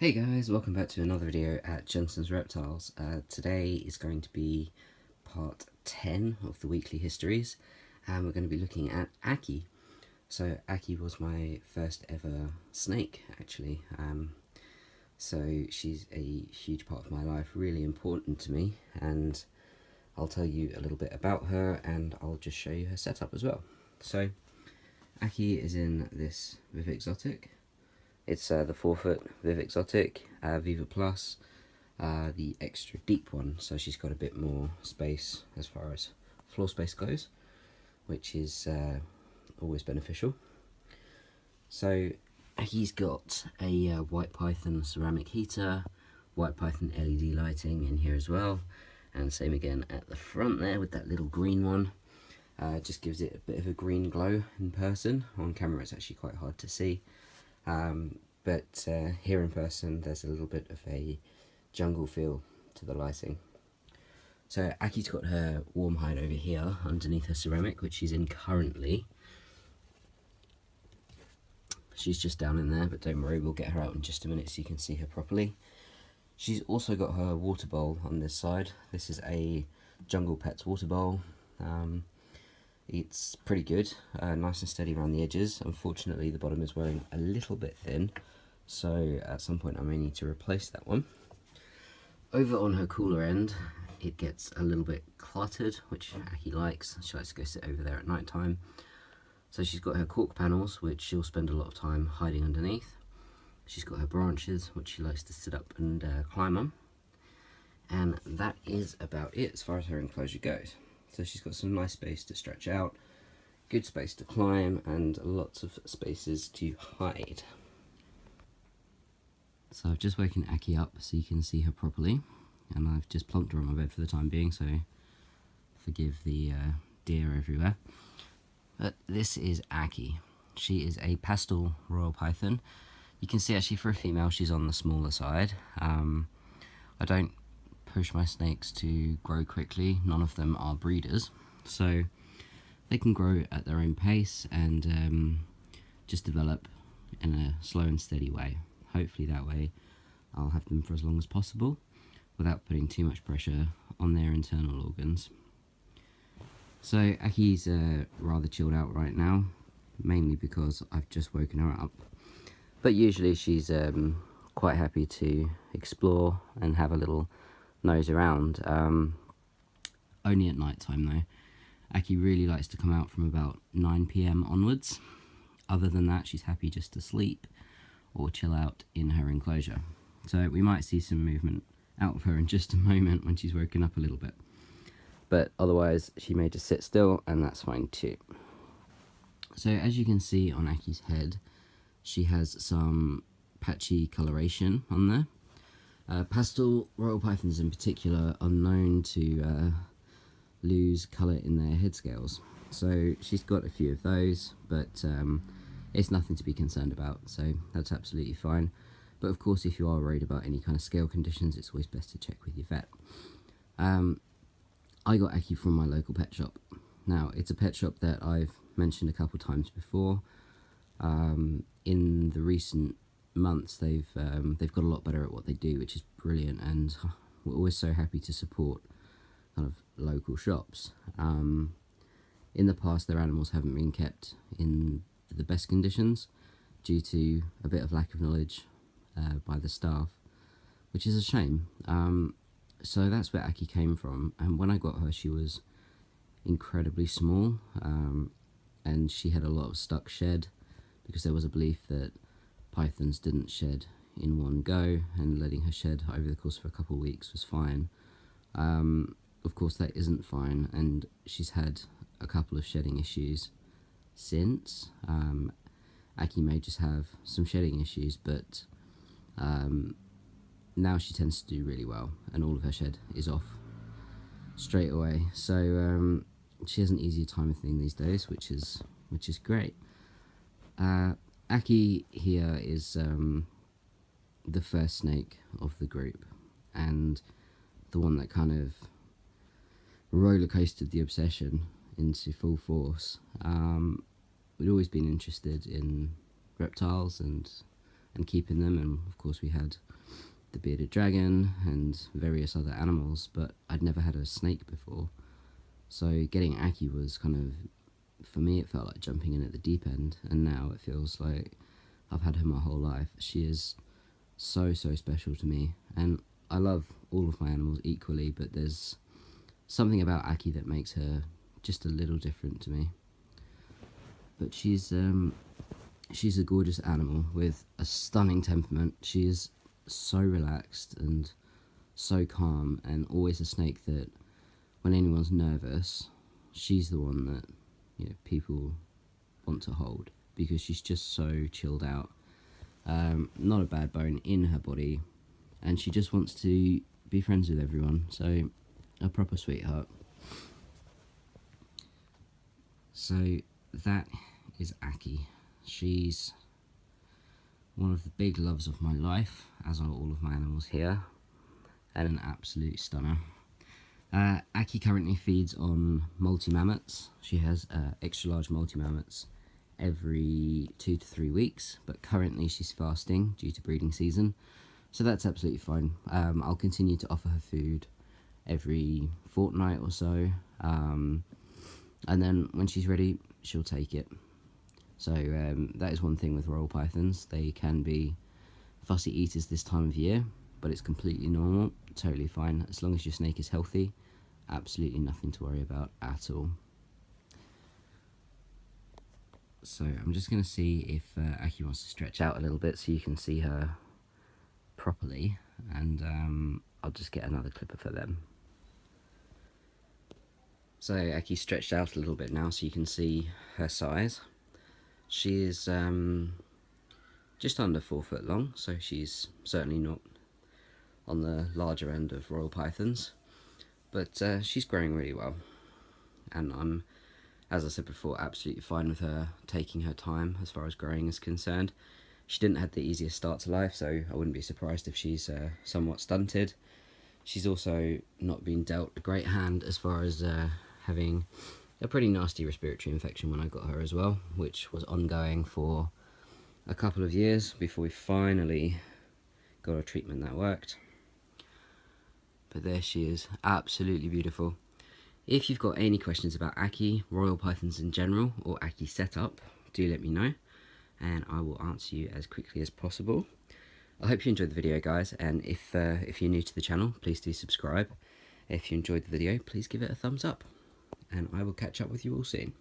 Hey guys, welcome back to another video at Jensen's Reptiles. Today is going to be part 10 of the weekly histories, and we're going to be looking at Aki. So Aki was my first ever snake, actually. So she's a huge part of my life, really important to me, and I'll tell you a little bit about her, and I'll just show you her setup as well. So Aki is in this Viv Exotic. It's the 4-foot Viv Exotic, Viva Plus, the extra deep one, so she's got a bit more space as far as floor space goes, which is always beneficial. So he's got a white python ceramic heater, white python LED lighting in here as well, and same again at the front there with that little green one. Just gives it a bit of a green glow in person. On camera it's actually quite hard to see. But here in person there's a little bit of a jungle feel to the lighting. So Aki's got her warm hide over here underneath her ceramic, which she's in currently. She's just down in there, but don't worry, we'll get her out in just a minute so you can see her properly. She's also got her water bowl on this side. This is a Jungle Pets water bowl. It's pretty good, nice and steady around the edges. Unfortunately the bottom is wearing a little bit thin, so at some point I may need to replace that one. Over on her cooler end it gets a little bit cluttered, which Aki likes. She likes to go sit over there at night time. So she's got her cork panels, which she'll spend a lot of time hiding underneath. She's got her branches, which she likes to sit up and climb on. And that is about it as far as her enclosure goes. So she's got some nice space to stretch out, good space to climb, and lots of spaces to hide. So I've just woken Aki up so you can see her properly, and I've just plunked her on my bed for the time being, so forgive the deer everywhere. But this is Aki. She is a pastel royal python. You can see actually for a female she's on the smaller side. I don't push my snakes to grow quickly. None of them are breeders, so they can grow at their own pace and just develop in a slow and steady way. Hopefully that way I'll have them for as long as possible without putting too much pressure on their internal organs. So Aki's rather chilled out right now, mainly because I've just woken her up, but usually she's quite happy to explore and have a little nose around. Only at night time though. Aki really likes to come out from about 9 PM onwards. Other than that she's happy just to sleep or chill out in her enclosure. So we might see some movement out of her in just a moment when she's woken up a little bit, but otherwise she may just sit still, and that's fine too. So as you can see on Aki's head, she has some patchy coloration on there. Pastel royal pythons in particular are known to lose colour in their head scales, so she's got a few of those, but it's nothing to be concerned about, so that's absolutely fine. But of course if you are worried about any kind of scale conditions, it's always best to check with your vet. I got Aki from my local pet shop. Now it's a pet shop that I've mentioned a couple times before. In the recent months they've got a lot better at what they do, which is brilliant, and we're always so happy to support kind of local shops. In the past their animals haven't been kept in the best conditions due to a bit of lack of knowledge by the staff, which is a shame. So that's where Aki came from, and when I got her she was incredibly small, and she had a lot of stuck shed because there was a belief that pythons didn't shed in one go, and letting her shed over the course of a couple of weeks was fine. Of course that isn't fine, and she's had a couple of shedding issues since. Aki may just have some shedding issues, but now she tends to do really well, and all of her shed is off straight away. So she has an easier time of thing these days, which is great. Aki here is the first snake of the group, and the one that kind of roller coasted the obsession into full force. We'd always been interested in reptiles and and keeping them, and of course we had the bearded dragon and various other animals, but I'd never had a snake before. So getting Aki was kind of, for me it felt like jumping in at the deep end, and now it feels like I've had her my whole life. She is so special to me, and I love all of my animals equally, but there's something about Aki that makes her just a little different to me. But she's a gorgeous animal with a stunning temperament. She is so relaxed and so calm, and always a snake that when anyone's nervous, she's the one that, you know, people want to hold, because she's just so chilled out. Not a bad bone in her body, and she just wants to be friends with everyone, so a proper sweetheart. So that is Aki. She's one of the big loves of my life, as are all of my animals here, and an absolute stunner. Aki currently feeds on multi-mammoths. She has extra large multi-mammoths every 2 to 3 weeks, but currently she's fasting due to breeding season, so that's absolutely fine. I'll continue to offer her food every fortnight or so, and then when she's ready, she'll take it. So that is one thing with royal pythons. They can be fussy eaters this time of year, but it's completely normal, totally fine. As long as your snake is healthy, absolutely nothing to worry about at all. So I'm just going to see if Aki wants to stretch out a little bit so you can see her properly, and I'll just get another clip of her then. So Aki stretched out a little bit now so you can see her size. She is just under 4 foot long, so she's certainly not on the larger end of royal pythons, but she's growing really well, and I'm, as I said before, absolutely fine with her taking her time as far as growing is concerned. She didn't have the easiest start to life, so I wouldn't be surprised if she's somewhat stunted. She's also not been dealt a great hand as far as having a pretty nasty respiratory infection when I got her as well, which was ongoing for a couple of years before we finally got a treatment that worked. But there she is, absolutely beautiful. If you've got any questions about Aki, royal pythons in general, or Aki setup, do let me know, and I will answer you as quickly as possible. I hope you enjoyed the video, guys, and if you're new to the channel, please do subscribe. If you enjoyed the video, please give it a thumbs up, and I will catch up with you all soon.